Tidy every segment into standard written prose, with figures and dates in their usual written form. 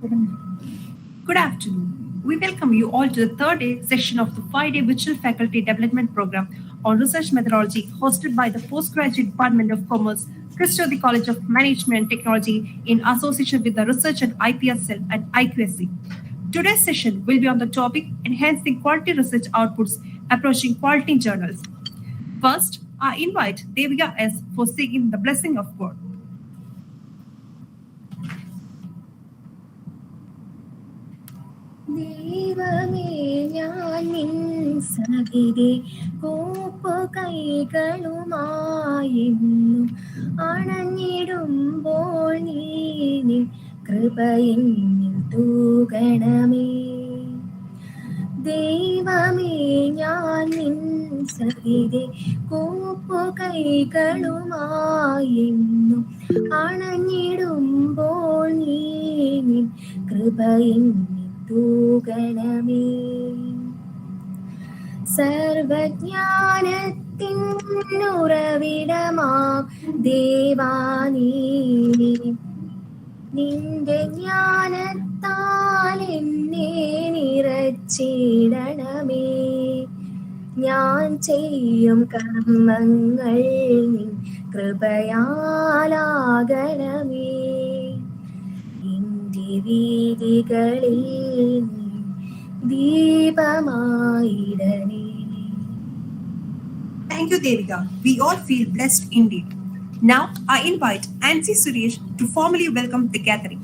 Good afternoon. We welcome you all to the third day session of the 5-day Virtual Faculty Development Program on Research Methodology hosted by the Postgraduate Department of Commerce, Christopher College of Management and Technology in association with the Research and IPR Cell and IQSC. Today's session will be on the topic Enhancing Quality Research Outputs Approaching Quality Journals. First, I invite Devika S. for seeking the blessing of God. ദൈവമേ ഞാൻ നിൻ സവിധി കൂപ്പുകൈകളുമായെന്നും അണഞ്ഞിടുമ്പോൾ നീ നിൻ കൃപയെന്നിൽ തൂകണമേ. ദൈവമേ ഞാൻ നിൻ സവിധി കൂപ്പുകൈകളുമായെന്നും അണഞ്ഞിടുമ്പോൾ നീ നിൻ കൃപയെന്നിൽ തൂകണമേ. സർവജ്ഞാനത്തിൻ ഉറവിടമാം ദേവാനീ നിന്റെ ജ്ഞാനത്താൽ എന്നെ നിറച്ചിടണമേ. ഞാൻ ചെയ്യും കർമ്മങ്ങൾ നിൻ കൃപയാലാകണമേ. വീതികളിൽ ദീപമായിടണേ. Thank you, Devika. We all feel blessed indeed. Now, I invite Nancy Suresh to formally welcome the gathering.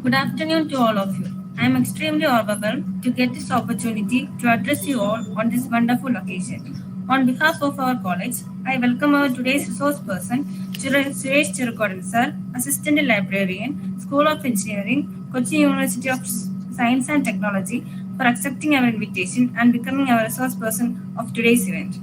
Good afternoon to all of you. I am extremely overwhelmed to get this opportunity to address you all on this wonderful occasion. On behalf of our college, I welcome our today's resource person, Suresh Chirukodan sir, Assistant Librarian, School of Engineering, Kochi University of Science and Technology, for accepting our invitation and becoming our resource person of today's event.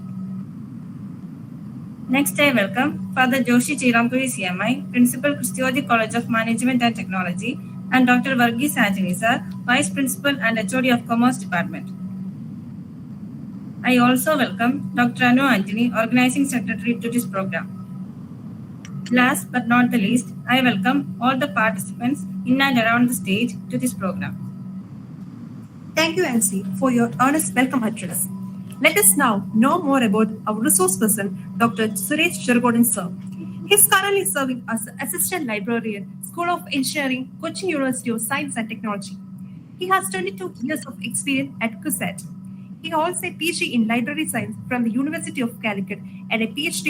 Next, I welcome Father Joshi Chirampuri CMI, Principal, Christopher College of Management and Technology, and Dr. Varghese Anthony sir, Vice Principal and HOD of Commerce Department. I also welcome Dr. Anu Anthony, Organizing Secretary to this program. Last but not the least, I welcome all the participants in and around the stage to this program. Thank you, Nancy, for your earnest welcome address. Let us now know more about our resource person, Dr. Suresh Chirukodan sir. He is currently serving as Assistant Librarian, School of Engineering, Kochi University of Science and Technology. He has 22 years of experience at CUSAT. He holds a PhD in Library Science from the University of Calicut and a PhD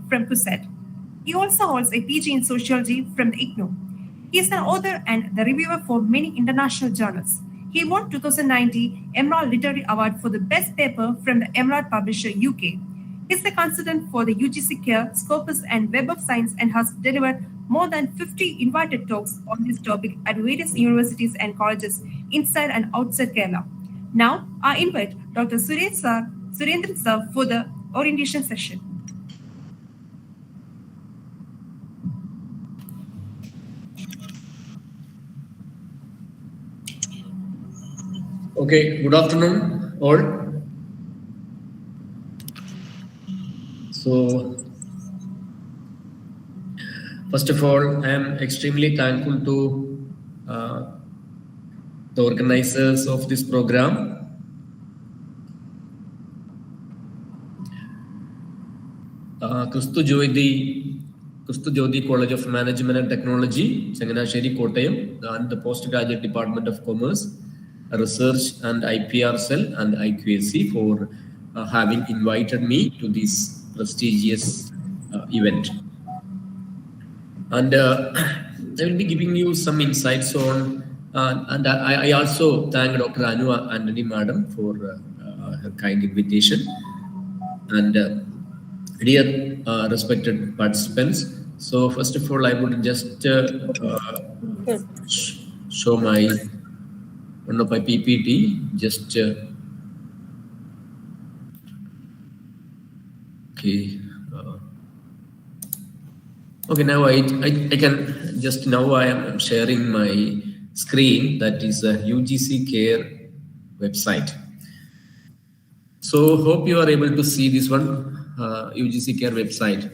from CUSAT. He also holds a PG in Sociology from the IGNOU. He is an author and the reviewer for many international journals. He won 2019 Emerald Literary Award for the best paper from the Emerald Publisher UK. He is a consultant for the UGC CARE, Scopus and Web of Science and has delivered more than 50 invited talks on this topic at various universities and colleges inside and outside Kerala. Now, I invite Dr. Surendran sir for the orientation session. Okay, good afternoon all. So, first of all, I am extremely thankful to the organizers of this program. Christu Jyoti College of Management and Technology, Changanasheri, Kottayam, and the Postgraduate Department of Commerce, Research and IPR Cell and IQSC for having invited me to this prestigious event. And I will be giving you some insights on, and I also thank Dr. Anu Anthony Madam for her kind invitation. And dear respected participants, so first of all, I would just show one of my PPT, just okay. Okay, now I can just, now I am sharing my screen. That is a UGC CARE website. So hope you are able to see this one, UGC CARE website.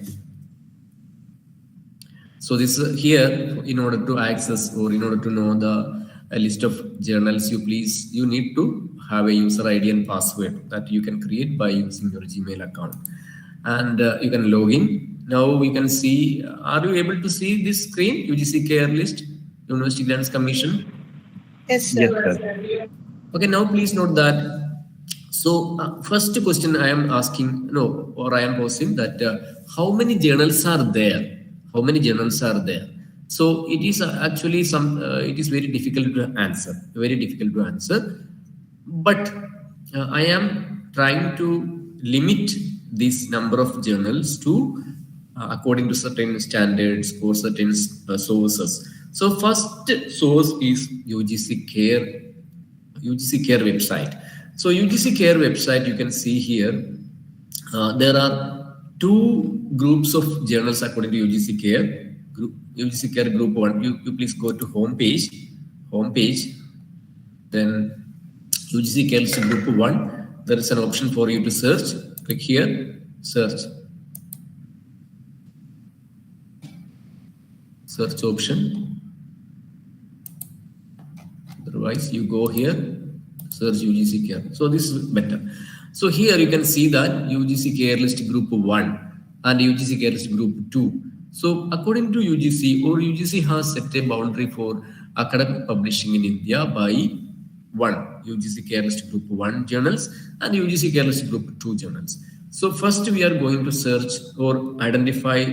So this here, in order to access or in order to know the list of journals, you need to have a user ID and password that you can create by using your Gmail account, and you can log in. Now we can see. Are you able to see this screen? UGC Care List, University Grants Commission. Yes, sir. Yes, sir. Okay. Now please note that. So first question I am asking, I am posing that how many journals are there? How many journals are there? So it is actually it is very difficult to answer. Very difficult to answer. But I am trying to limit this number of journals to according to certain standards or certain sources. So first source is UGC Care website. So UGC Care website, you can see here, there are two groups of journals according to UGC Care. UGC Care Group 1, you please go to home page, then UGC Care List Group 1, there is an option for you to search. Click here, search option. Otherwise, you go here, search UGC Care. So this is better. So here you can see that UGC Care List Group 1 and UGC Care List Group 2. So according to UGC, or UGC has set a boundary for academic publishing in India by UGC Care List Group 1 journals and UGC Care List Group 2 journals. So first we are going to search or identify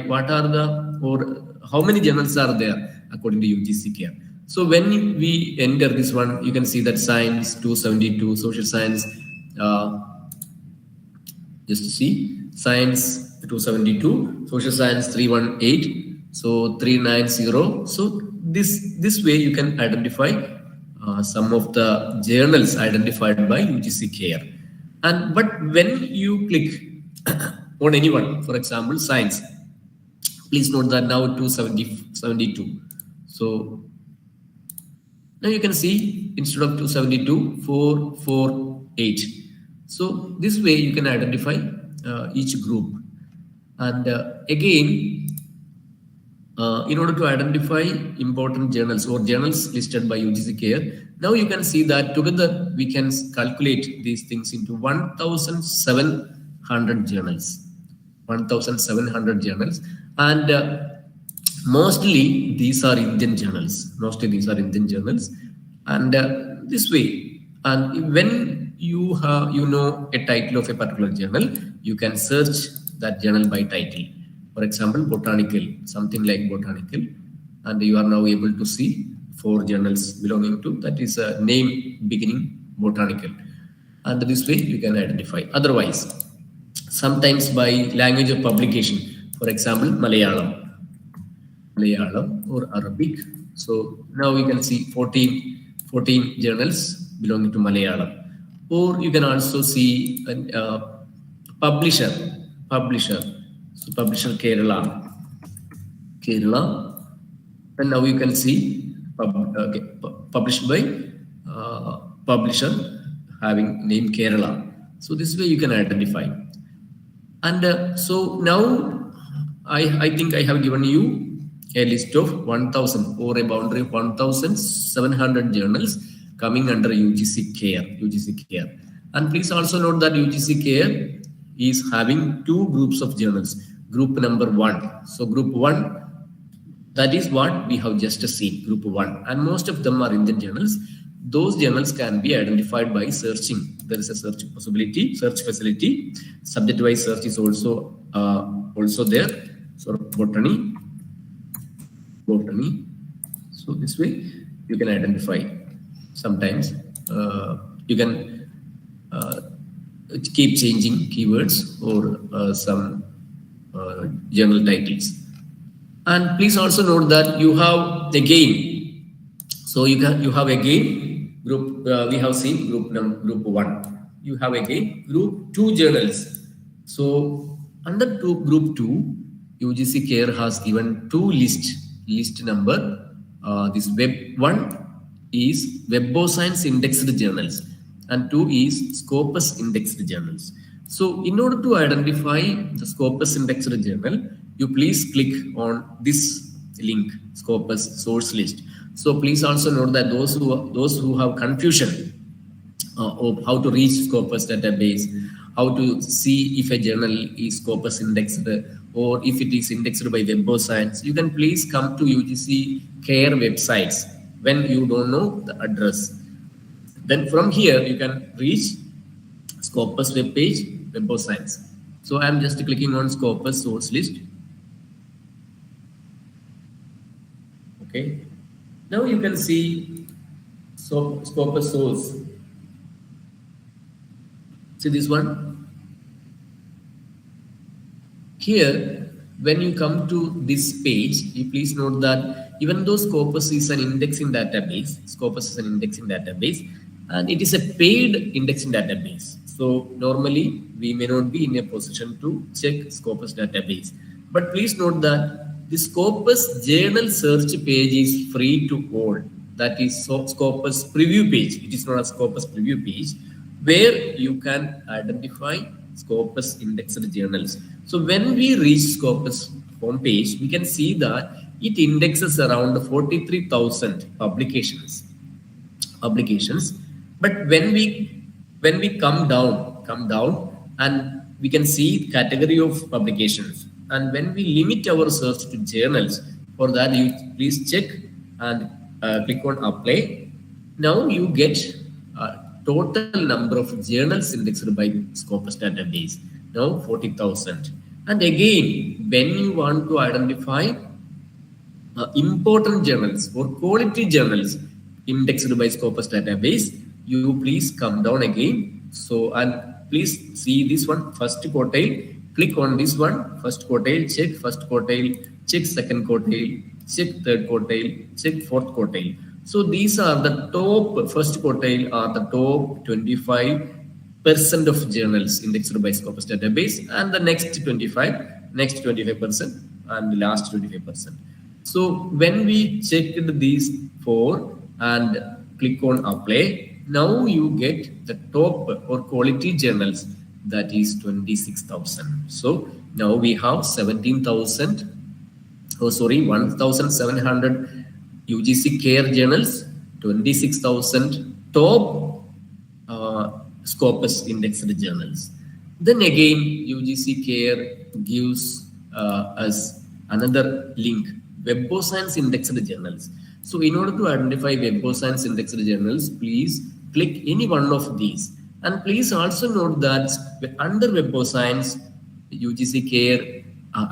how many journals are there according to UGC Care. So when we enter this one, you can see that Science 272, Social Science, just to see, Science 272, Social Science 318, so 390. So this way you can identify some of the journals identified by UGC Care. But when you click on anyone, for example, Science, please note that now 272. So now you can see instead of 272, 448. So this way you can identify each group. And again, in order to identify important journals or journals listed by UGC Care, now you can see that together we can calculate these things into 1,700 journals. 1,700 journals. And mostly these are Indian journals. And this way, and when you know a title of a particular journal, you can search that journal by title. For example, botanical, something like botanical, and you are now able to see 4 journals belonging to that is a name beginning botanical, and this way you can identify. Otherwise, sometimes by language of publication, for example, Malayalam or Arabic. So now we can see 14 journals belonging to Malayalam, or you can also see publisher. So publisher Kerala, and now you can see published by publisher having name Kerala. So this way you can identify. And so now I think I have given you a list of 1,000 or a boundary of 1,700 journals coming under UGC Care. And please also note that UGC Care is having 2 groups of journals. Group number 1. So group 1, that is what we have just seen, group 1. And most of them are Indian journals. Those journals can be identified by searching. There is a search facility. Subject-wise search is also there. So botany. So this way you can identify. Sometimes you can keep changing keywords or some journal titles. And please also note that you have again. So you have again group. We have seen group 1. You have again group 2 journals. So under group 2, UGC Care has given 2 list number. This web 1 is Web of Science indexed journals, and 2 is Scopus indexed journals. So in order to identify the Scopus indexed journal, you please click on this link, Scopus source list. So please also note that those who have confusion of how to reach Scopus database, how to see if a journal is Scopus indexed or if it is indexed by Web of Science, you can please come to UGC CARE websites when you don't know the address. Then from here you can reach Scopus web page, Web of Science. So I'm just clicking on Scopus source list. Okay. Now you can see Scopus source. See this one? Here, when you come to this page, you please note that even though Scopus is an indexing database, and it is a paid indexing database. So normally we may not be in a position to check Scopus database. But please note that the Scopus journal search page is free to all. That is Scopus preview page. It is not a Scopus preview page where you can identify Scopus indexed journals. So when we reach Scopus homepage, we can see that it indexes around 43,000 publications. But when we come down and we can see category of publications, and when we limit our search to journals, for that you please check and click on apply. Now you get total number of journals indexed by Scopus database, now 40,000. And again, when you want to identify important journals or quality journals indexed by Scopus database, you please come down again. So, and please see this one, first quartile, click on this one, first quartile, check first quartile, check second quartile, check third quartile, check fourth quartile. So these are the top, first quartile are the top 25% of journals indexed by Scopus database, and the next 25%, and the last 25%. So when we checked these four and click on apply, now you get the top or quality journals, that is 26,000. So now we have 1,700 UGC CARE journals, 26,000 top Scopus indexed journals. Then again, UGC CARE gives us another link, Web of Science indexed journals. So in order to identify Web of Science indexed journals, please click any one of these. And please also note that under Web of Science, UGC CARE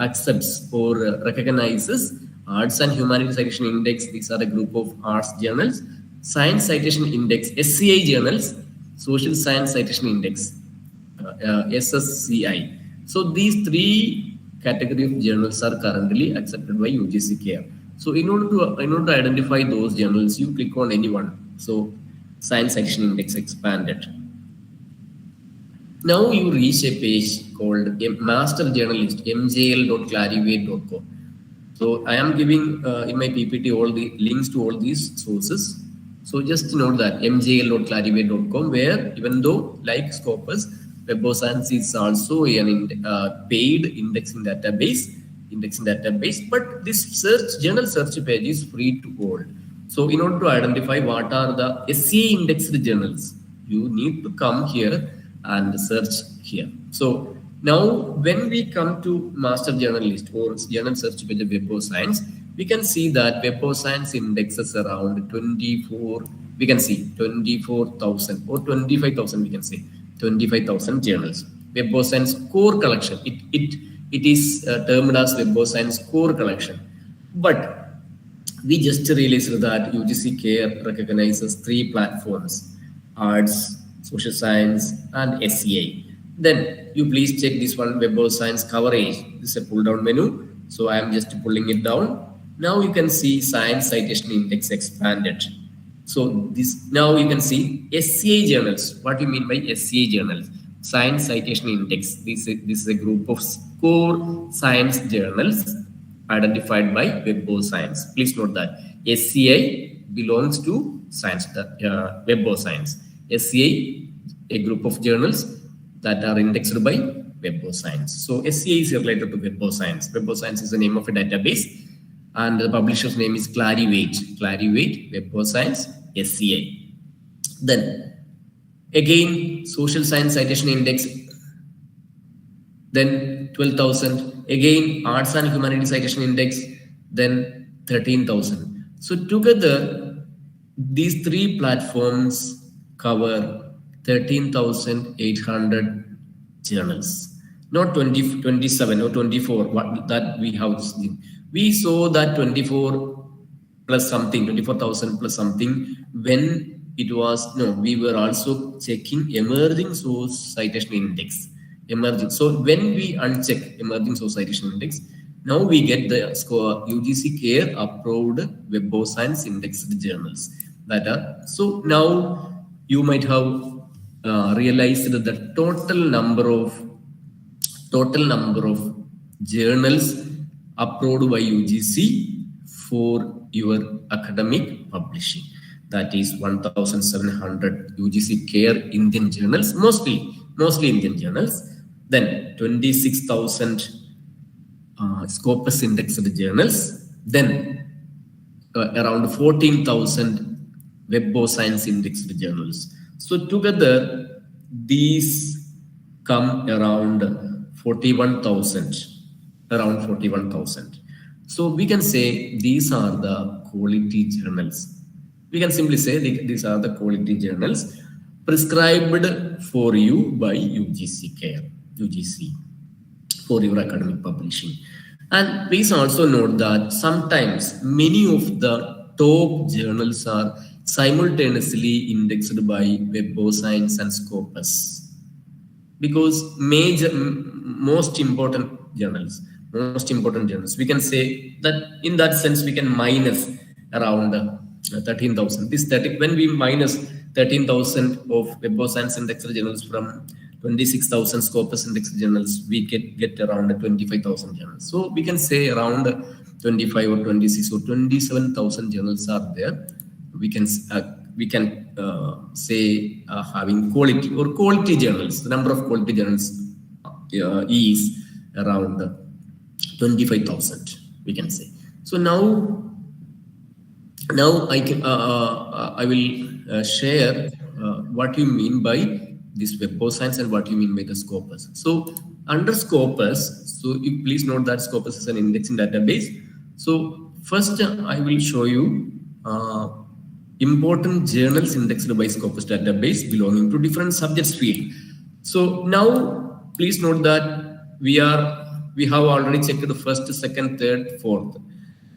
accepts or recognizes Arts and Humanities Citation Index. These are a group of arts journals. Science Citation Index, SCI journals, Social Science Citation Index, SSCI. So these three category of journals are currently accepted by UGC CARE. So in order to identify those journals, you click on any one. So Science Citation Index expanded. Now you reach a page called Master Journal List, mjl.clarivate.com. So I am giving in my PPT all the links to all these sources. So just note that mjl.clarivate.com, where even though like Scopus, Web of Science is also a paid indexing database, but this journal search page is free to all. So in order to identify what are the SCI indexed journals, you need to come here and search here. So now when we come to Master Journal List or journal search page of Web of Science, we can see that Web of Science indexes around 24,000 or 25,000, we can say 25,000 journals. Web of Science core collection, it is termed as Web of Science core collection. But we just realized that UGC CARE recognizes three platforms: Arts, Social Science, and SCI. Then you please check this one, Web of Science coverage. This is a pull down menu. So I am just pulling it down. Now you can see Science Citation Index expanded. So this, now you can see SCI journals. What do you mean by SCI journals? Science Citation Index. This is a group of core science journals identified by Web of Science. Please note that SCI belongs to Science, Web of Science. SCI, a group of journals that are indexed by Web of Science. So SCI is related to Web of Science. Web of Science is the name of a database. And the publisher's name is Clarivate, Web of Science, SCI. Then again, Social Science Citation Index, then 12,000. Again, Arts and Humanities Citation Index, then 13,000. So together, these three platforms cover 13,800 journals. Not 27 or 24, what that we have seen. We saw that 24 plus something, 24,000 plus something when it was, no, we were also checking emerging source citation index. Emerging. So when we uncheck emerging source citation index, now we get the score UGC CARE approved Web of Science indexed journals that are. So now you might have realized that the total number of journals approved by UGC for your academic publishing. That is 1,700 UGC CARE Indian journals, mostly Indian journals. Then 26,000 Scopus indexed journals. Then around 14,000 Web of Science indexed journals. So together, these come around 41,000. So we can say these are the quality journals. We can simply say these are the quality journals prescribed for you by UGC CARE, UGC, for your academic publishing. And please also note that sometimes many of the top journals are simultaneously indexed by Web of Science and Scopus, because most important journals, we can say that in that sense we can minus around 13,000. When we minus 13,000 of Web of Science indexed journals from 26,000 Scopus indexed journals, we get around 25,000 journals. So we can say around 25 or 26 or 27,000 journals are there. We can say having quality journals. The number of quality journals is around 25,000. We can say. So now I will share what you mean by this Web of Science and what you mean by the Scopus. So under Scopus, so you please note that Scopus is an indexing database. So first I will show you important journals indexed by Scopus database belonging to different subjects field. So now please note that we have already checked the first, second, third, fourth.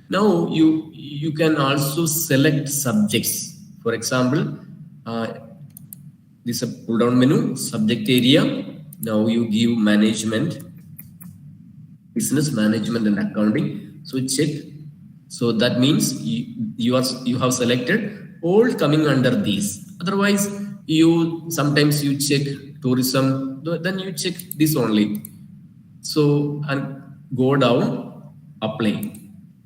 Now you can also select subjects. For example, this is a pull down menu, subject area. Now you give management, business management and accounting. So check. So that means you have selected all coming under these. Otherwise, sometimes you check tourism, then you check this only. So and go down, apply.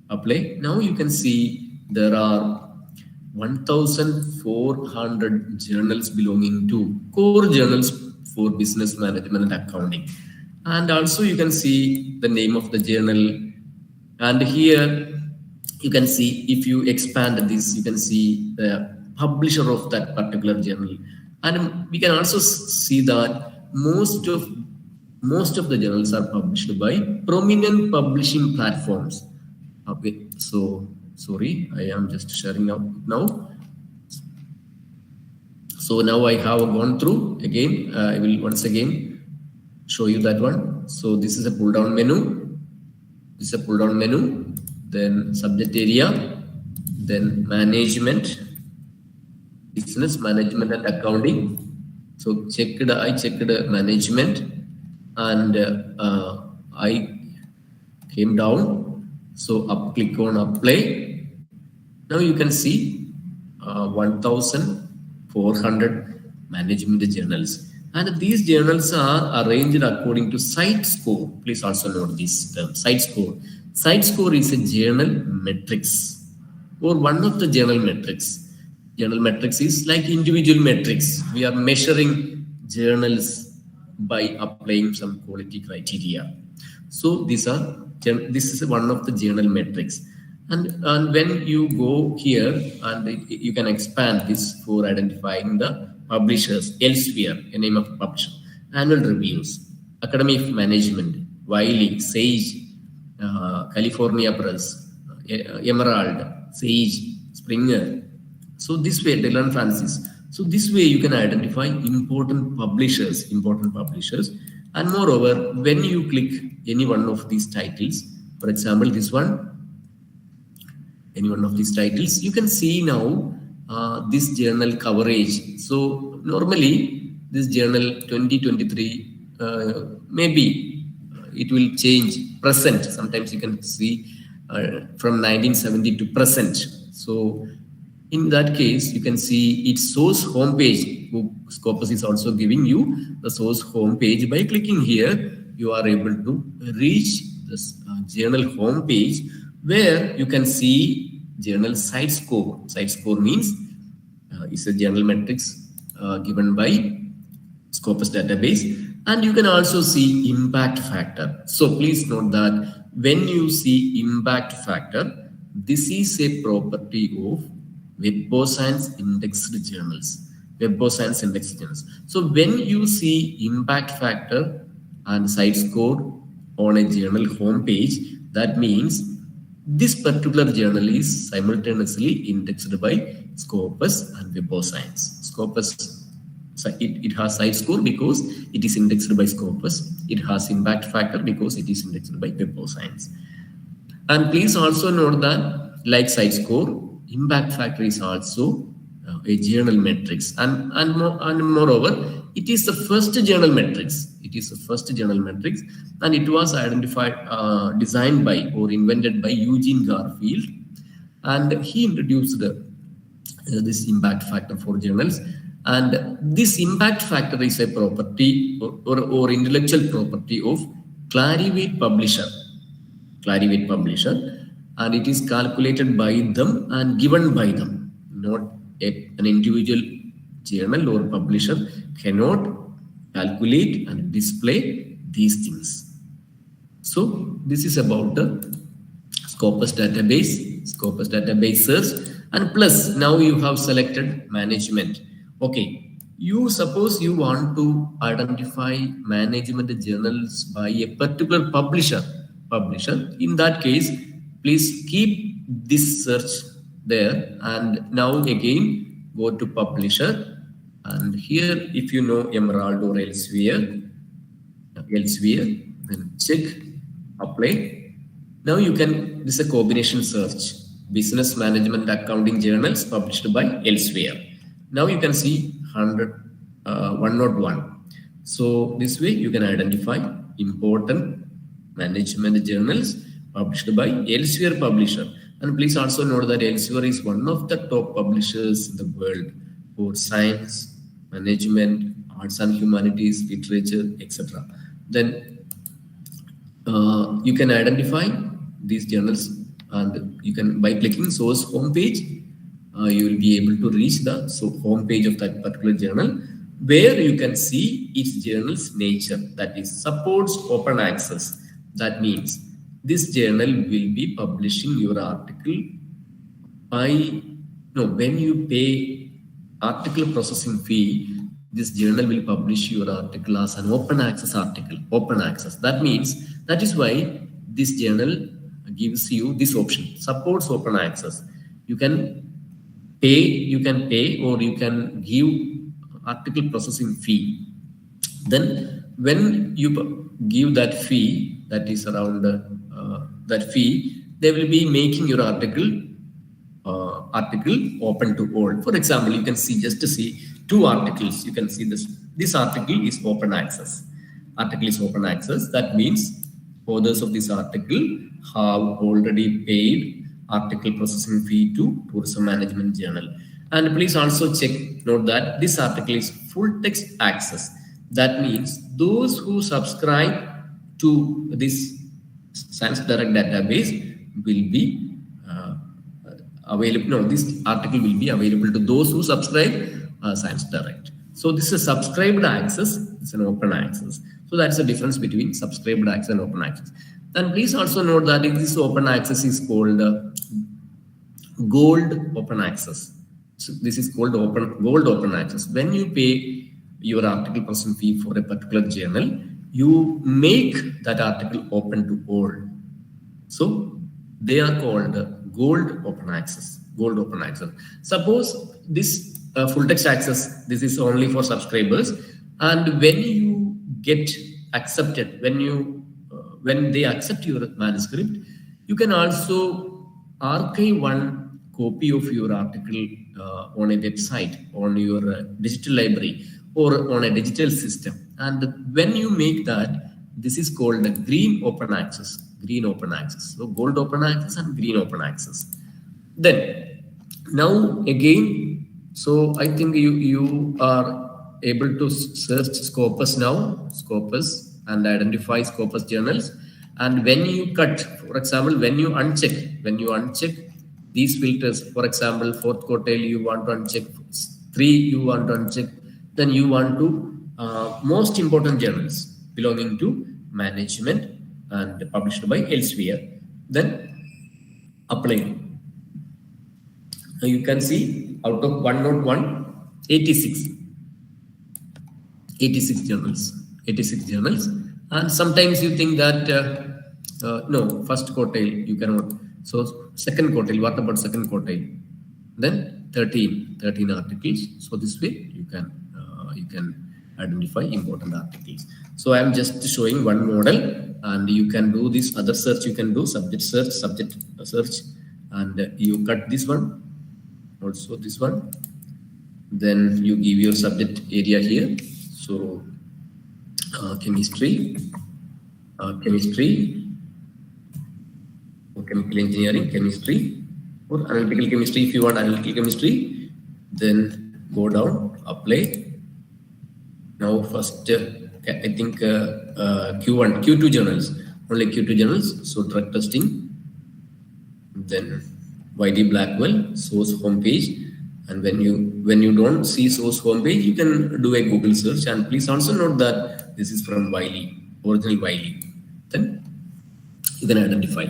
Now you can see there are 1,400 journals belonging to core journals for business management and accounting. And also you can see the name of the journal. And here you can see, if you expand this, you can see the publisher of that particular journal. And we can also see that most of the journals are published by prominent publishing platforms. Okay, so sorry, I am just sharing out now. So now I have gone through again. I will once again show you that one. So this is a pull down menu. Then subject area, then management, business management and accounting. So I checked management, and I came down. So click on apply. Now you can see 1,400 management journals. And these journals are arranged according to site score. Please also note this term, site score. Site score is a journal metrics, or one of the journal metrics. Journal metrics is like individual metrics. We are measuring journals by applying some quality criteria. So this is one of the journal metrics. And when you go here, and you can expand this for identifying the publishers elsewhere, a name of a publisher, annual reviews, Academy of Management, Wiley, Sage, California Press, Emerald, Sage, Springer. So this way, Dillon Francis. So this way you can identify important publishers, and moreover, when you click any one of these titles, for example, this one, any one of these titles, you can see now this journal coverage. So normally this journal 2023, maybe it will change present. Sometimes you can see from 1970 to present. So in that case, you can see its source homepage. Scopus is also giving you the source homepage. By clicking here, you are able to reach this journal homepage, where you can see journal site score. Site score means it's a journal metrics given by Scopus database, and you can also see impact factor. So please note that when you see impact factor, this is a property of Web of Science indexed journals. Web of Science indexed journals. So when you see impact factor and site score on a journal homepage, that means this particular journal is simultaneously indexed by Scopus and Web of Science. Scopus, it has site score because it is indexed by Scopus. It has impact factor because it is indexed by Web of Science. And please also note that, like site score, impact factor is also a journal metrics, and moreover, it is the first journal metrics. It is the first journal metrics, and it was identified, designed by or invented by Eugene Garfield, and he introduced this impact factor for journals. And this impact factor is a property or intellectual property of Clarivate publisher. Clarivate publisher. And it is calculated by them and given by them. Not an individual journal or publisher cannot calculate and display these things. So this is about the Scopus database search. And plus, now you have selected management. Okay, you suppose you want to identify management journals by a particular publisher. In that case, please keep this search there, and now again go to publisher, and here if you know Emerald or elsewhere, then check apply. Now you can, this is a combination search, business management accounting journals published by elsewhere. Now you can see 101. So this way you can identify important management journals published by Elsevier publisher. And please also note that Elsevier is one of the top publishers in the world for science, management, arts and humanities, literature, etc. Then you can identify these journals, and you can, by clicking source homepage, you will be able to reach the homepage of that particular journal, where you can see its journal's nature, that is supports open access. That means this journal will be publishing your article when you pay article processing fee, this journal will publish your article as an open access article, open access. That means, that is why this journal gives you this option, supports open access. You can pay or you can give article processing fee. Then when you give that fee, that is around that fee, they will be making your article open to all. For example, you can see, just to see two articles, you can see this article is open access. That means authors of this article have already paid article processing fee to Tourism Management Journal. And please also note that this article is full text access. That means those who subscribe to this Science Direct database will be available. No, this article will be available to those who subscribe Science Direct. So this is subscribed access, it's an open access. So that's the difference between subscribed access and open access. Then please also note that this open access is called gold open access. So this is called gold open access. When you pay your article person fee for a particular journal, you make that article open to all. So they are called gold open access. Gold open access. Suppose this full text access, this is only for subscribers, and when you get accepted, when they accept your manuscript, you can also archive one copy of your article on a website, on your digital library, or on a digital system. And when you make that, this is called the green open access. Green open access. So gold open access and green open access. Then now again, so I think you are able to search Scopus now, Scopus, and identify Scopus journals. And when you cut, for example, when you uncheck these filters, for example, fourth quartile, you want to uncheck 3, you want to uncheck, then you want to most important journals belonging to management and published by Elsevier, then apply. Now you can see out of 101, 86 journals, and sometimes you think that no, first quartile you cannot. So second quartile, what about second quartile? Then 13 articles. So this way you can identify important articles. So I am just showing one model, and you can do this other search. You can do subject search, and you cut this one, also this one. Then you give your subject area here. So chemistry, or chemical engineering, chemistry, or analytical chemistry. If you want analytical chemistry, then go down, apply. Now first, I think Q1, Q2 journals, only Q2 journals. So drug testing, then YD Blackwell, source homepage. And when you don't see source homepage, you can do a Google search. And please also note that this is from Wiley, original Wiley. Then you can identify.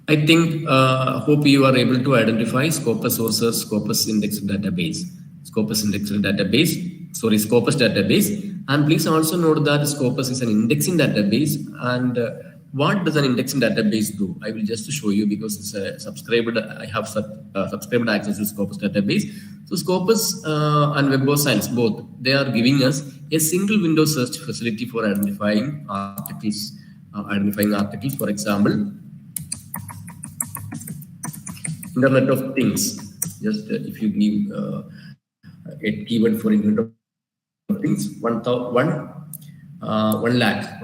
I think, hope you are able to identify Scopus sources, Scopus indexed database, Scopus database. And please also note that Scopus is an indexing database. And what does an indexing database do? I will just show you, because it's a subscribed. I have subscribed access to Scopus database. So Scopus and Web of Science, both, they are giving us a single window search facility for identifying articles. For example, Internet of Things. Just if you give a keyword for Internet of Things, 1 lakh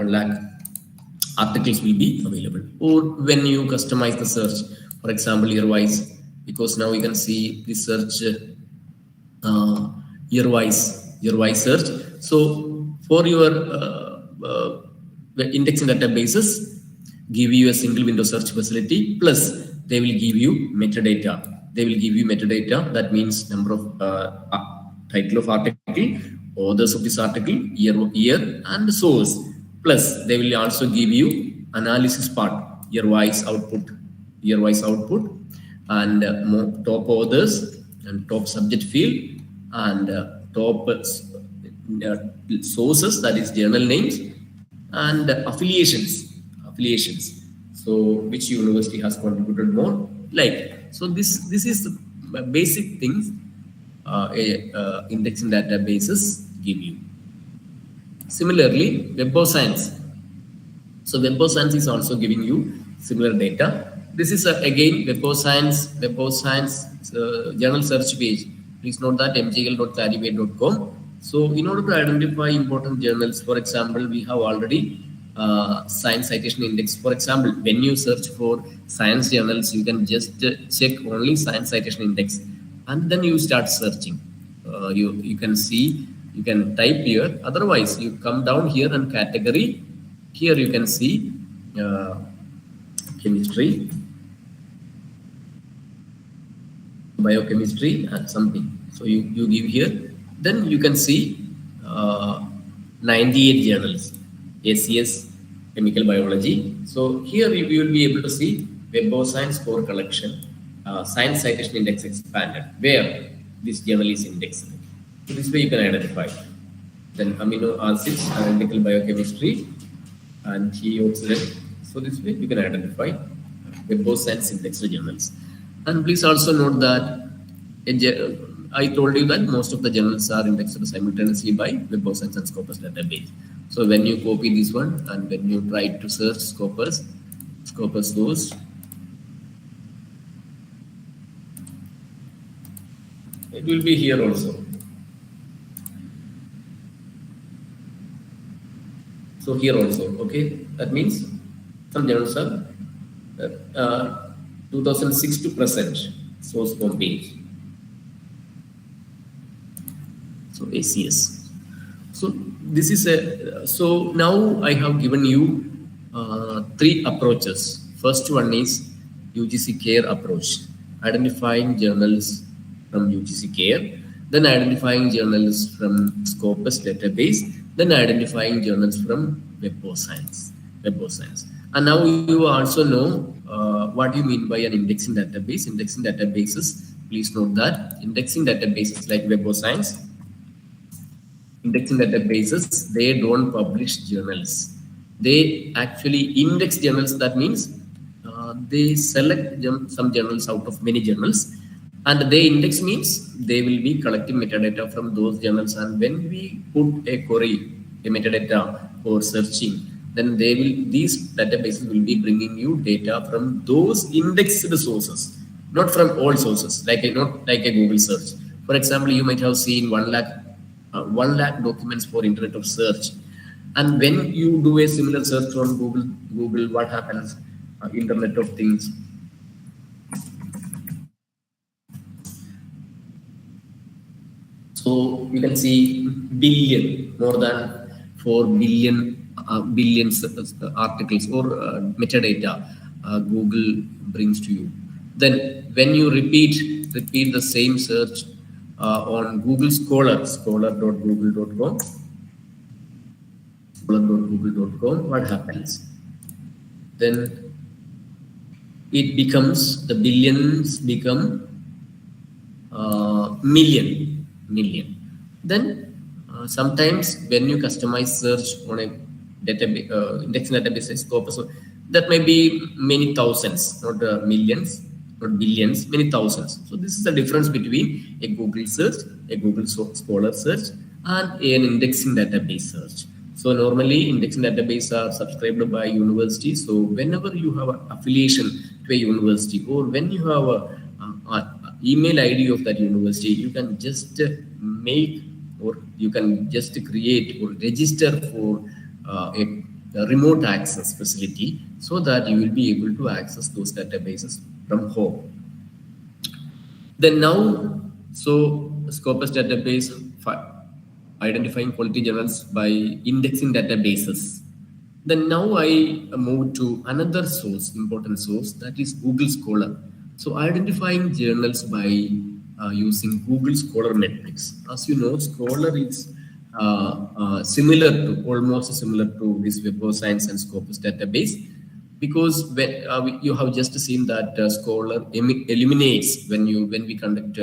articles will be available. Or when you customize the search, for example, year-wise, because now you can see the search year-wise search. So for your indexing databases, give you a single window search facility, plus they will give you metadata. That means number of title of article, authors of this article, year, and source. Plus, they will also give you analysis part, year-wise output, and top authors and top subject field, and top sources, that is journal names, and affiliations. So which university has contributed more? So this is the basic things indexing databases give you. Similarly, Web of Science. So Web of Science is also giving you similar data. This is again Web of Science journal search page. Please note that mjl.clarivate.com. So in order to identify important journals, for example, we have already Science Citation Index. For example, when you search for science journals, you can just check only Science Citation Index, and then you start searching. You can see, you can type here. Otherwise, you come down here and category. Here you can see chemistry, biochemistry, and something. So you give here. Then you can see 98 journals. ACS, chemical biology. So here you will be able to see Web of Science core collection, science citation index expanded, where this journal is indexed. So this way you can identify. Then amino acids, analytical biochemistry, and antioxidant. So this way you can identify Web of Science indexed journals. And please also note that I told you that most of the journals are indexed simultaneously by Web of Science and Scopus database. So when you copy this one and when you try to search Scopus source, it will be here also. So here also, okay. That means some journals are 2006 to present source form page. So ACS. So this is so now I have given you 3 approaches. First one is UGC CARE approach, identifying journals from UGC CARE, then identifying journals from Scopus database, then identifying journals from Web of Science. And now you also know what you mean by an indexing database. Indexing databases, please note that indexing databases like Web of Science, indexing databases, they don't publish journals. They actually index journals. That means they select some journals out of many journals, and they index means they will be collecting metadata from those journals. And when we put a query, a metadata for searching, then these databases will be bringing you data from those indexed sources, not from all sources, not like a Google search. For example, you might have seen 1 lakh documents for Internet of Search, and when you do a similar search on Google, what happens? Internet of Things. So you can see more than 4 billions articles or metadata Google brings to you. Then when you repeat the same search on Google scholar.google.com, what happens? Then it becomes, the billions become million. Then sometimes when you customize search on a database, indexing database like Scopus, that may be many thousands, not millions, not billions, many thousands. So this is the difference between a Google search, a Google Scholar search, and an indexing database search. So normally indexing database are subscribed by universities. So whenever you have an affiliation to a university, or when you have a email ID of that university, you can just make, or you can just create or register for a remote access facility, so that you will be able to access those databases from home. Then now, so Scopus database identifying quality journals by indexing databases. Then now I move to another source, important source, that is Google Scholar. So identifying journals by using Google Scholar metrics. As you know, Scholar is almost similar to this Web of Science and Scopus database, because when you have just seen that Scholar eliminates when we conduct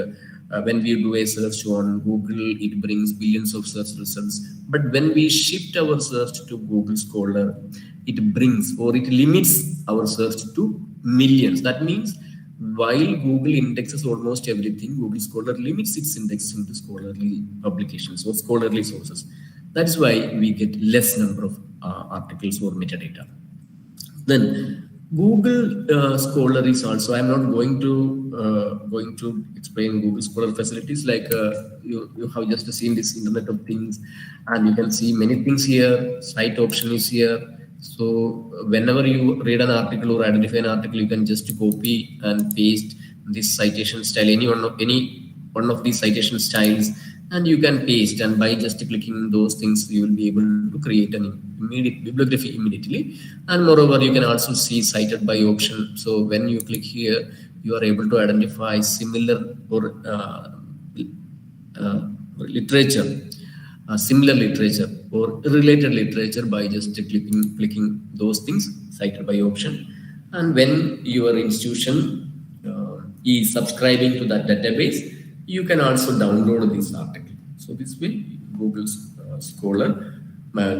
when we do a search on Google, it brings billions of search results. But when we shift our search to Google Scholar, it brings, or it limits our search to millions. That means while Google indexes almost everything, Google Scholar limits its indexing to scholarly publications or scholarly sources. That is why we get less number of articles or metadata. Then Google Scholar is also, I'm not going to explain Google Scholar facilities, like you have just seen this Internet of Things, and you can see many things here. Cite option is here. So whenever you read an article or identify an article, you can just copy and paste this citation style, any one of these citation styles, and you can paste, and by just clicking those things, you will be able to create an immediate bibliography immediately. And moreover, you can also see cited by option. So when you click here, you are able to identify similar or literature similar literature or related literature by just clicking those things cited by option. And when your institution is subscribing to that database, you can also download this article. So this way, Google Scholar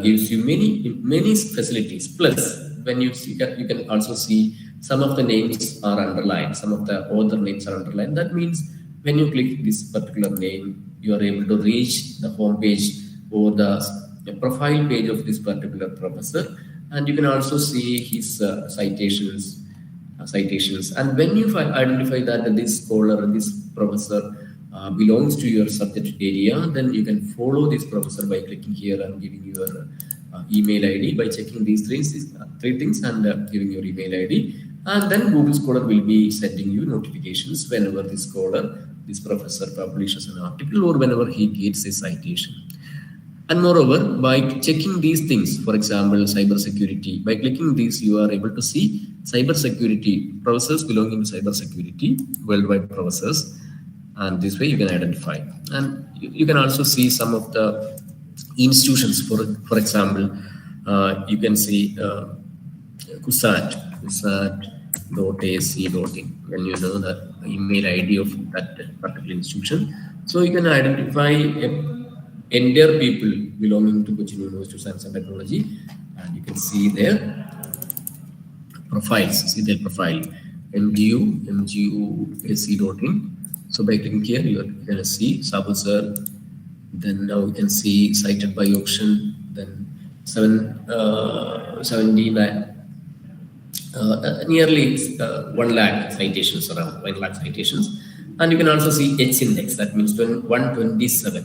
gives you many facilities. Plus, when you can also see some of the names are underlined, some of the author names are underlined. That means when you click this particular name, you are able to reach the home page or the profile page of this particular professor, and you can also see his citations. And when you identify that this scholar, this professor belongs to your subject area, then you can follow this professor by clicking here and giving your email ID by checking these three things and giving your email ID. And then Google Scholar will be sending you notifications whenever this scholar, this professor publishes an article or whenever he gets a citation. And moreover, by checking these things, for example, cybersecurity, by clicking these, you are able to see cybersecurity, professors belonging to cybersecurity, worldwide professors. And this way you can identify. And you can also see some of the institutions, for example, you can see kusat.ac.in, when you know the email ID of that particular institution. So you can identify entire people belonging to Cochin University of Science and Technology, and you can see their profiles, see their profile, mgu.ac.in. So by clicking here, you are going to see Sabu sir. Then now you can see cited by option. Then 79, nearly 1 lakh citations, around 1 lakh citations. And you can also see H index. That means 127.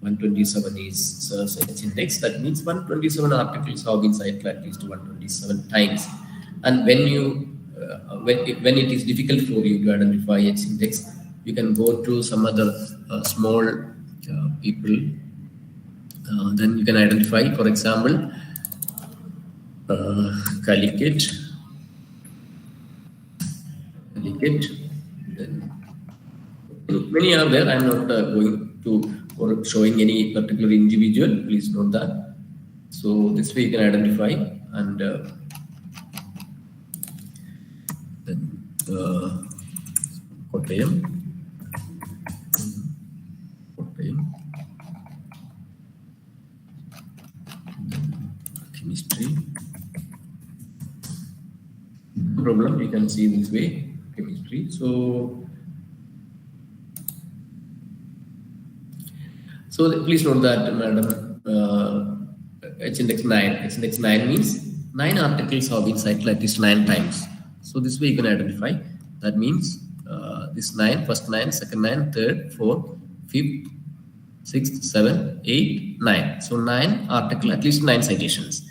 127 is H index. That means 127 articles have been cited at least 127 times. And when you when it is difficult for you to identify H index, you can go to some other small people. Then you can identify, for example, Calicut. Then many are there. I am not going to or showing any particular individual. Please note that. So this way you can identify, and then Kottayam. Chemistry. No problem, you can see this way, chemistry. So please note that, madam, H index 9. H index 9 means 9 articles have been cited at least 9 times. So this way you can identify. That means this 9, first 9, second 9, third, fourth, fifth, 6th, 7th, 8, 9. So 9 article, at least 9 citations.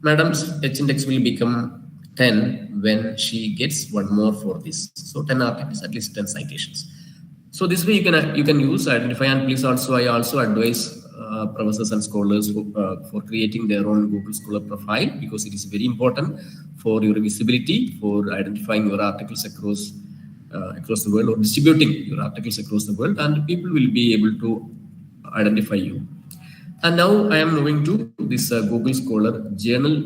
Madam's H index will become 10 when she gets one more for this. So 10 articles, at least 10 citations. So this way you can use, identify, and please also, I also advise professors and scholars for creating their own Google Scholar profile, because it is very important for your visibility, for identifying your articles across the world, or distributing your articles across the world, and people will be able to identify you. And now I am moving to this Google Scholar journal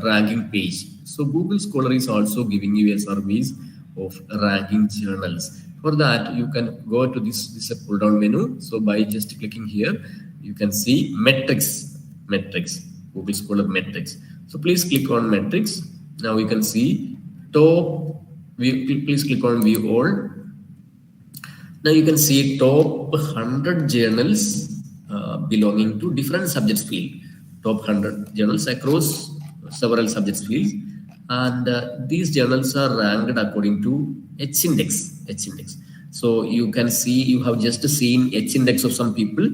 ranking page. So Google Scholar is also giving you a service of ranking journals. For that, you can go to this pull down menu. So by just clicking here, you can see metrics, Google Scholar metrics. So please click on metrics. Now you can see top. Please click on view all. Now you can see top 100 journals belonging to different subjects field. Top 100 journals across several subjects fields, and these journals are ranked according to H index. So you can see, you have just seen H index of some people,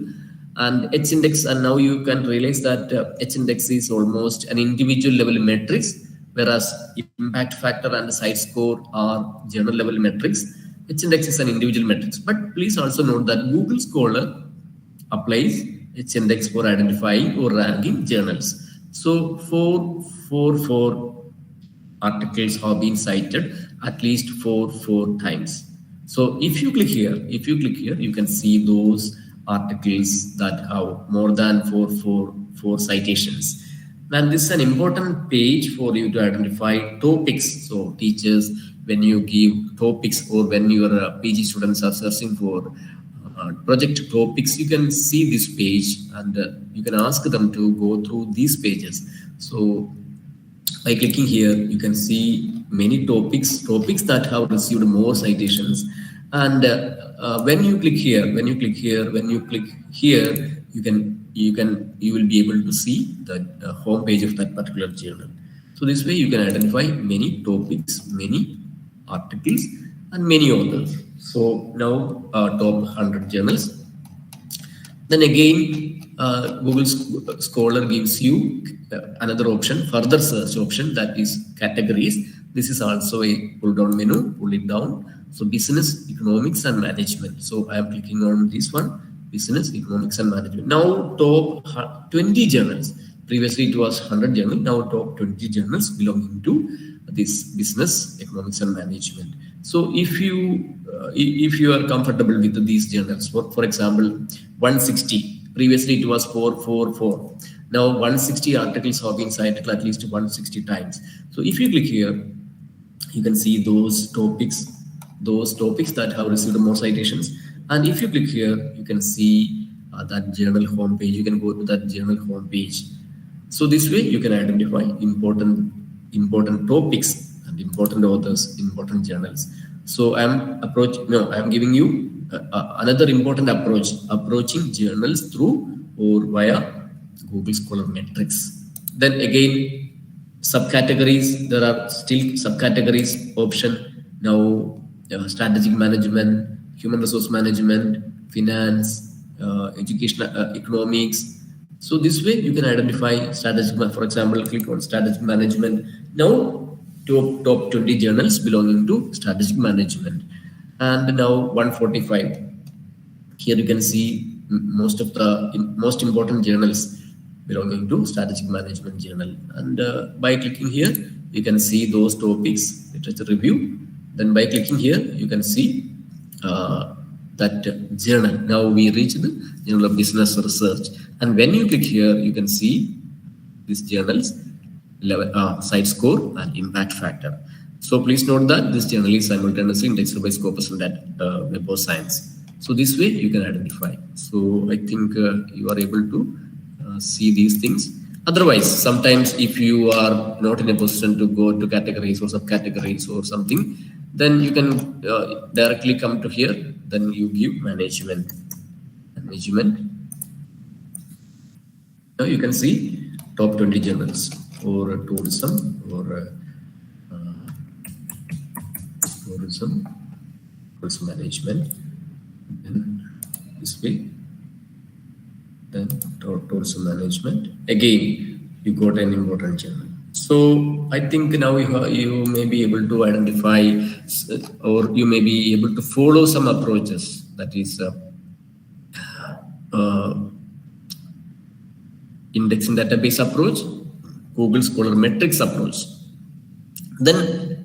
and H index, and now you can realize that H index is almost an individual level metrics, whereas impact factor and site score are journal level metrics. H index is an individual metrics. But please also note that Google Scholar applies H index for identifying or ranking journals. So four articles have been cited at least four times. So if you click here, you can see those articles that have more than four citations. And this is an important page for you to identify topics. So teachers, when you give topics or when your PG students are searching for project topics, you can see this page and you can ask them to go through these pages. So by clicking here, you can see many topics that have received more citations. And when you click here, you will be able to see the home page of that particular journal. So this way you can identify many topics, many articles, and many authors. So now top 100 journals. Then again, Google Scholar gives you another option, further search option, that is categories. This is also a pull down menu, pull it down. So business, economics, and management. So I am clicking on this one, business, economics, and management. Now top 20 journals. Previously it was 100 journals. Now top 20 journals belonging to this business, economics, and management. So if you are comfortable with these journals, for example, 160. Previously it was 444. Now 160 articles have been cited at least 160 times. So if you click here, you can see those topics that have received more citations. And if you click here, you can see that journal homepage. You can go to that journal homepage. So this way you can identify important topics and important authors, important journals. So I'm giving you another important approaching journals through or via Google Scholar Metrics. Then again, subcategories, there are still subcategories option. Now strategic management, human resource management, finance, education, economics. So this way you can identify strategic, for example, click on strategic management. Now top 20 journals belonging to strategic management. And now 145. Here you can see most important journals belonging to strategic management journal. And by clicking here, you can see those topics, literature review. Then by clicking here, you can see that journal. Now we reach the Journal of Business Research. And when you click here, you can see these journals, site score and impact factor. So please note that this journal is simultaneously indexed by Scopus and Web of Science. So this way you can identify. So I think you are able to see these things. Otherwise, sometimes if you are not in a position to go to categories or subcategories or something, then you can directly come to here. Then you give management. Now you can see top 20 journals or tourism or tourism management. Then this way. Then tourism management. Again, you got an important journal. So I think now you may be able to identify or you may be able to follow some approaches, that is indexing database approach, Google Scholar Metrics approach. Then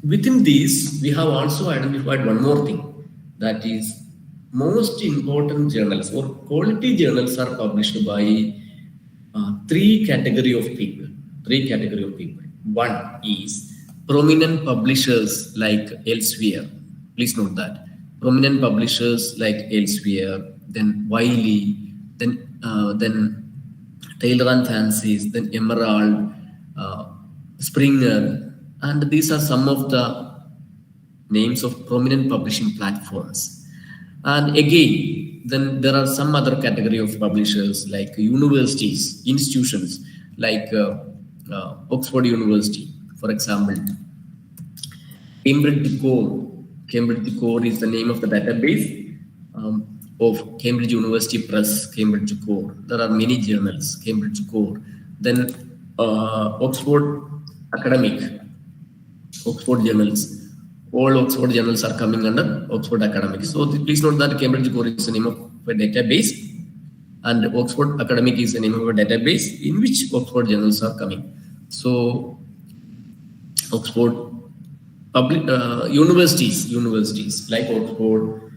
within these, we have also identified one more thing, that is most important journals or quality journals are published by three category of people. One is prominent publishers like Elsevier. Please note that. Prominent publishers like Elsevier, then Wiley, then Taylor and Francis, then Emerald, Springer, and these are some of the names of prominent publishing platforms. And again, then there are some other category of publishers like universities, institutions like Oxford University, for example. Cambridge Core is the name of the database of Cambridge University Press, Cambridge Core. There are many journals, Cambridge Core. Then Oxford Academic, Oxford journals. All Oxford journals are coming under Oxford Academic. So please note that Cambridge Core is the name of a database and Oxford Academic is the name of a database in which Oxford journals are coming. So Oxford public universities like Oxford,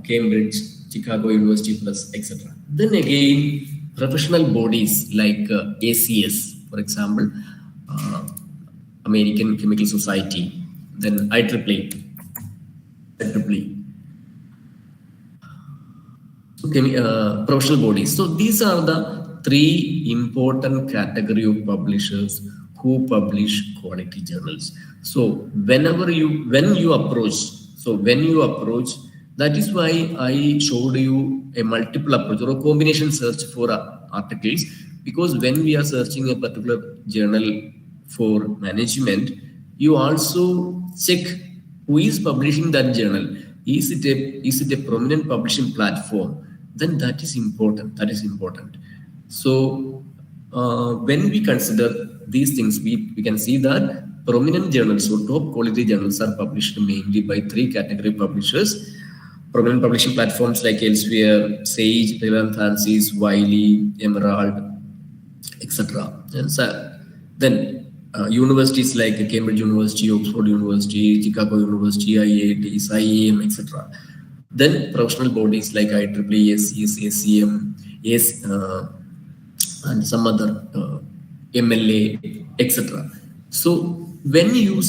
Cambridge, Chicago University Press, etc. Then again, professional bodies like ACS, for example, American Chemical Society, then IEEE. Professional bodies. So these are the three important category of publishers who publish quality journals. So when you approach, that is why I showed you a multiple approach or a combination search for articles, because when we are searching a particular journal for management, you also check who is publishing that journal. Is it a prominent publishing platform? Then that is important. So when we consider these things, we can see that prominent journals or top quality journals are published mainly by three category publishers. Prominent publishing platforms like Elsevier, Sage, Relevant Fancies, Wiley, Emerald, etc. And so, then universities like Cambridge University, Oxford University, Chicago University, IITs, IAM, etc. Then professional bodies like IEEE, ACS, ACM, and some other MLA, etc. So when you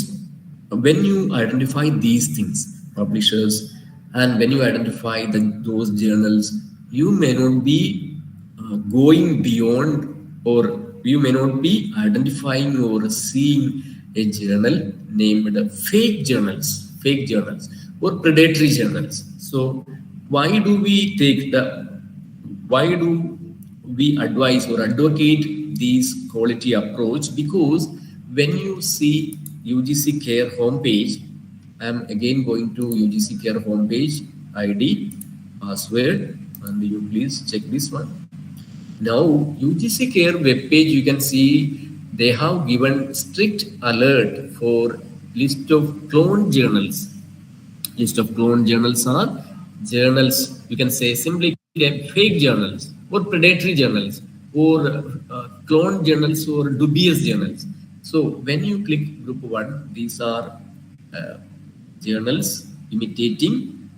identify these things, publishers, and when you identify those journals, you may not be going beyond, or you may not be identifying or seeing a journal named fake journals or predatory journals. So why do we advise or advocate this quality approach? Because when you see UGC Care homepage, I'm again going to UGC Care homepage, ID, password, and you please check this one. Now, UGC Care webpage, you can see they have given strict alert for list of cloned journals. List of cloned journals are journals, you can say simply fake journals or predatory journals or cloned journals or dubious journals. So when you click group 1, these are journals imitating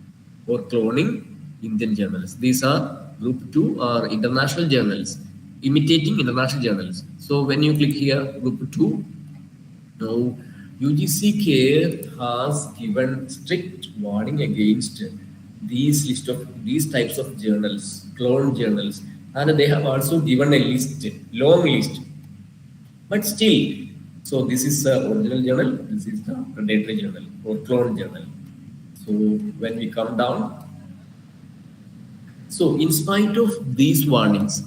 or cloning Indian journals. These are group 2 are international journals imitating international journals. So when you click here, group 2, now UGC Care has given strict warning against these types of journals, cloned journals, and they have also given a list, long list. But still, so this is the original journal, this is the predatory journal or cloned journal. So when we come down, so in spite of these warnings,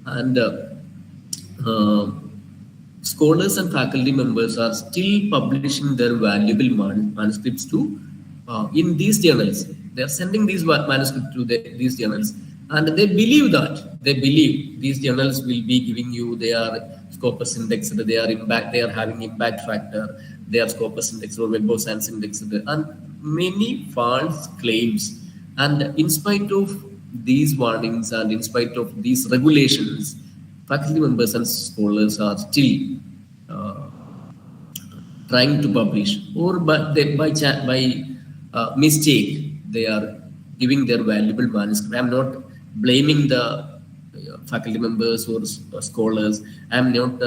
and scholars and faculty members are still publishing their valuable manuscripts to in these journals. They are sending these manuscripts to these journals, and they believe these journals will be giving you their Scopus index, they are having impact factor, their Scopus index or Web of Science index, and many false claims. And in spite of these warnings and in spite of these regulations, faculty members and scholars are still trying to publish, or by mistake they are giving their valuable manuscript. I am not blaming the faculty members or scholars. I am not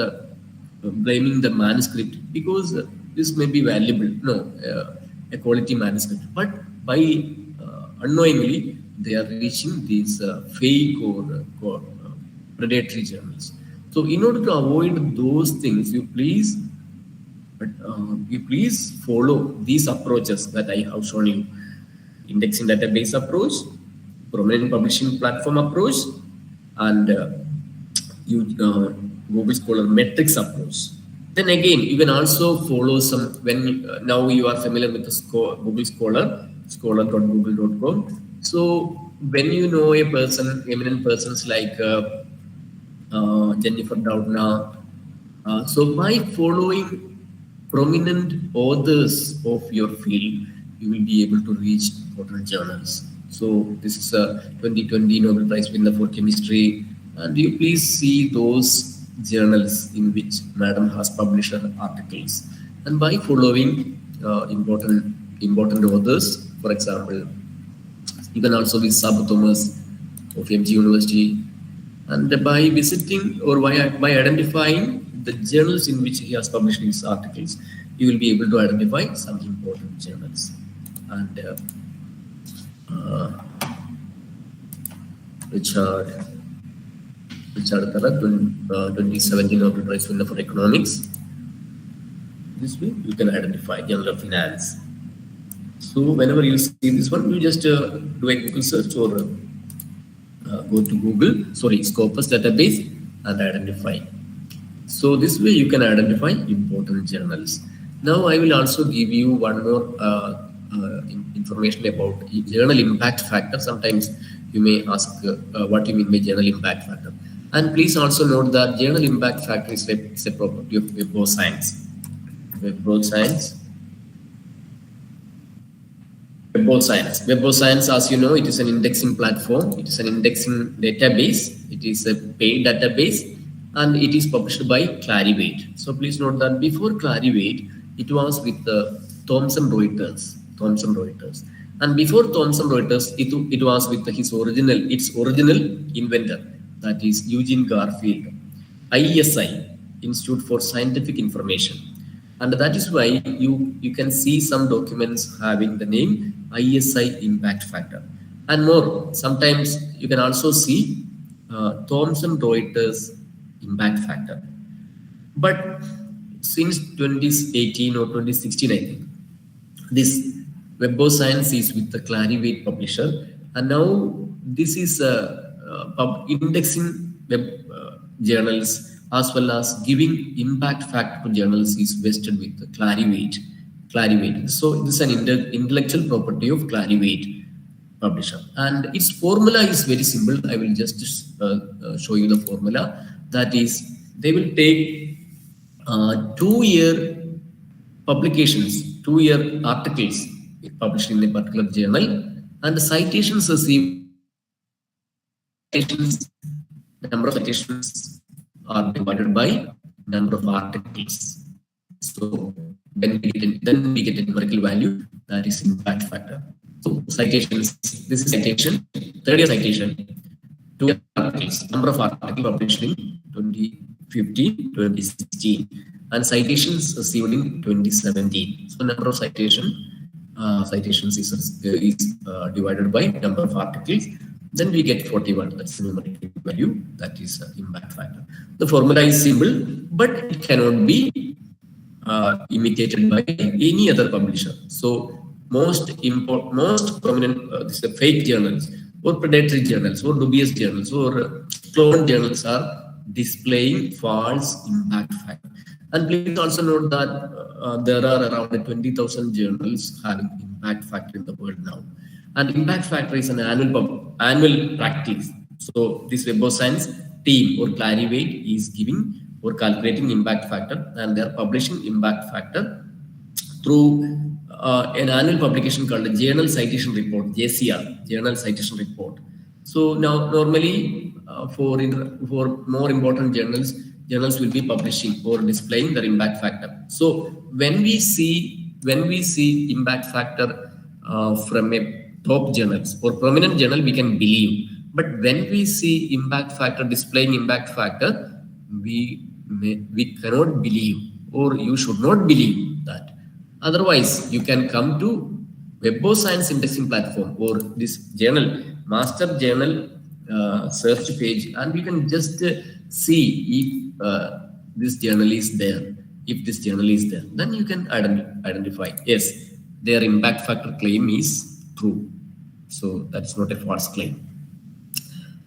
blaming the manuscript, because this may be valuable, a quality manuscript, but by unknowingly they are reaching these fake or predatory journals. So in order to avoid those things, you please follow these approaches that I have shown you: indexing database approach, prominent publishing platform approach, and Google Scholar metrics approach. Then again, you can also follow some, now you are familiar with the Google Scholar, scholar.google.com. So when you know a person, eminent persons like Jennifer Doudna, so by following prominent authors of your field, you will be able to reach important journals. So this is a 2020 Nobel Prize winner for chemistry, and you please see those journals in which Madam has published her articles. And by following important authors, for example, You can also visit Sabah Thomas of MG University, and by visiting or by identifying the journals in which he has published his articles, you will be able to identify some important journals. And Richard Tara, 2017 Nobel Prize winner for economics. This way you can identify Journal of Finance. So whenever you see this one, you just do a Google search or go to Scopus database and identify. So this way you can identify important journals. Now I will also give you one more information about journal impact factor. Sometimes you may ask what you mean by journal impact factor. And please also note that journal impact factor is a property of Web of Science. Web of Science, as you know, it is an indexing platform. It is an indexing database. It is a paid database, and it is published by Clarivate. So please note that before Clarivate, it was with Thomson Reuters. And before Thomson Reuters, it was with its original inventor, that is Eugene Garfield, ISI, Institute for Scientific Information. And that is why you can see some documents having the name ISI impact factor. And more, sometimes you can also see Thomson Reuters impact factor. But since 2018 or 2016, I think, this Web of Science is with the Clarivate publisher. And now this is indexing web journals as well as giving impact factor to journals is vested with the Clarivate. So this is an intellectual property of Clarivate publisher. And its formula is very simple. I will just show you the formula. That is, they will take 2-year publications, 2-year articles published in a particular journal, and the citations received, number of citations are divided by number of articles. So then we get a numerical value, that is impact factor. So citations, this is citation, 3rd-year citation, 2 articles, number of articles published in 2015, 2016, and citations received in 2017. So number of citations is divided by number of articles. Then we get 41, that's the numerical value, that is impact factor. The formula is simple, but it cannot be imitated by any other publisher. So most prominent fake journals or predatory journals or dubious journals or clone journals are displaying false impact factor. And please also note that there are around 20,000 journals having impact factor in the world now. And impact factor is an annual practice. So this Web of Science team or Clarivate is giving or calculating impact factor, and they are publishing impact factor through an annual publication called the Journal Citation Report, JCR, Journal Citation Report. So now normally for more important journals will be publishing or displaying their impact factor. So when we see impact factor from a top journals or prominent journal, we can believe. But when we see impact factor displaying impact factor, we cannot believe, or you should not believe that. Otherwise, you can come to Web of Science indexing platform or this journal, master journal search page, and we can just see if this journal is there. If this journal is there, then you can identify, yes, their impact factor claim is true. So that's not a false claim.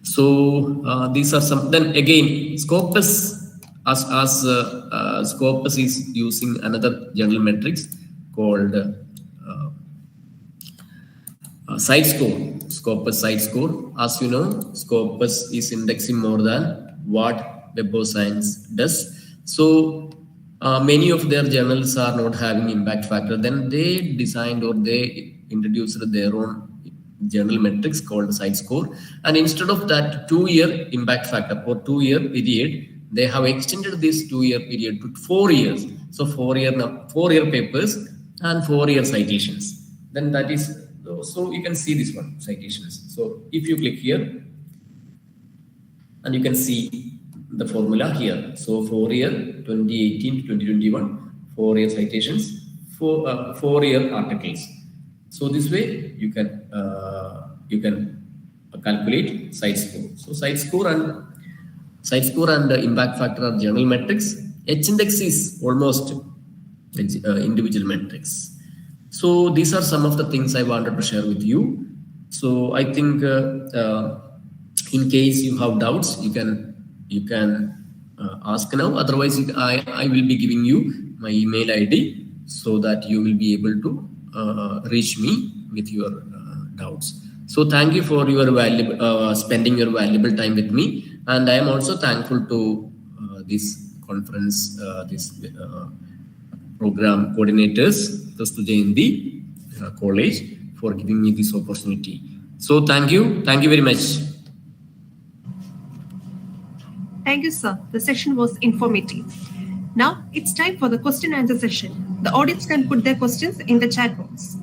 So these are some. Then again, Scopus Scopus is using another journal metrics called CiteScore. Scopus CiteScore. As you know, Scopus is indexing more than what Web of Science does. So many of their journals are not having impact factor. Then they designed or they introduced their own journal metrics called CiteScore, and instead of that 2-year impact factor or 2-year period, they have extended this 2-year period to 4 years. So 4-year papers and 4-year citations. Then that is So you can see this one, citations. So if you click here, and you can see the formula here. So 4-year 2018 to 2021, 4-year citations, 4-year articles. So this way you can calculate site score. So site score and the impact factor are general metrics. H-index is almost individual metrics. So these are some of the things I wanted to share with you. So I think in case you have doubts, you can ask now. Otherwise, I will be giving you my email ID so that you will be able to reach me with your doubts. So thank you for your spending your valuable time with me, and I am also thankful to this conference, this program coordinators, Kastu Jayanti College, for giving me this opportunity. So thank you very much. Thank you, sir. The session was informative. Now it's time for the question and answer session. The audience can put their questions in the chat box.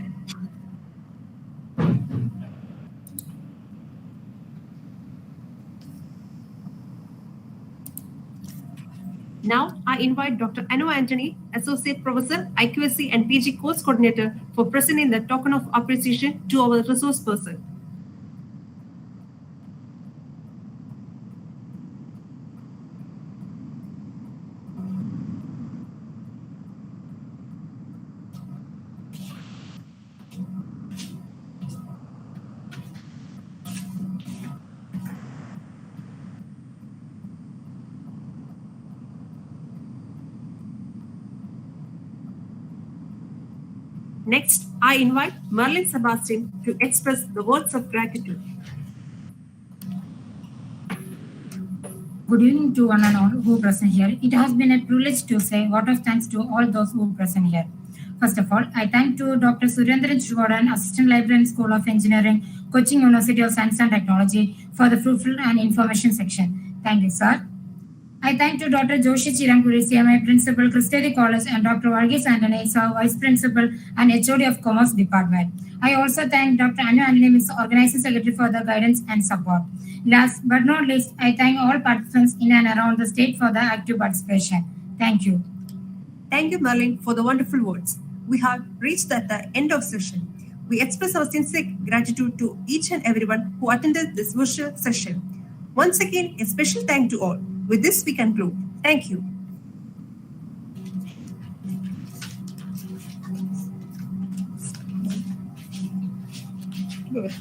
Now I invite Dr. Anu Anthony, Associate Professor, IQSC and PG Course Coordinator, for presenting the token of appreciation to our resource person. Next, I invite Merlin Sebastian to express the words of gratitude. Good evening to one and all who present here. It has been a privilege to say word of thanks to all those who present here. First of all, I thank to Dr. Surendran Srivadan, Assistant Librarian, School of Engineering, Cochin University of Science and Technology, for the fruitful and information section. Thank you, sir. I thank to Dr. Joshi Chirankuri, CMI Principal, Christian College, and Dr. Varghese Antony, Vice Principal and HOD of Commerce Department. I also thank Dr. Anu Antony, Ms. Organizing Secretary, for the guidance and support. Last but not least, I thank all participants in and around the state for the active participation. Thank you. Thank you, Merlin, for the wonderful words. We have reached at the end of session. We express our sincere gratitude to each and everyone who attended this virtual session. Once again, a special thank to all. With this, we conclude. Thank you. Good.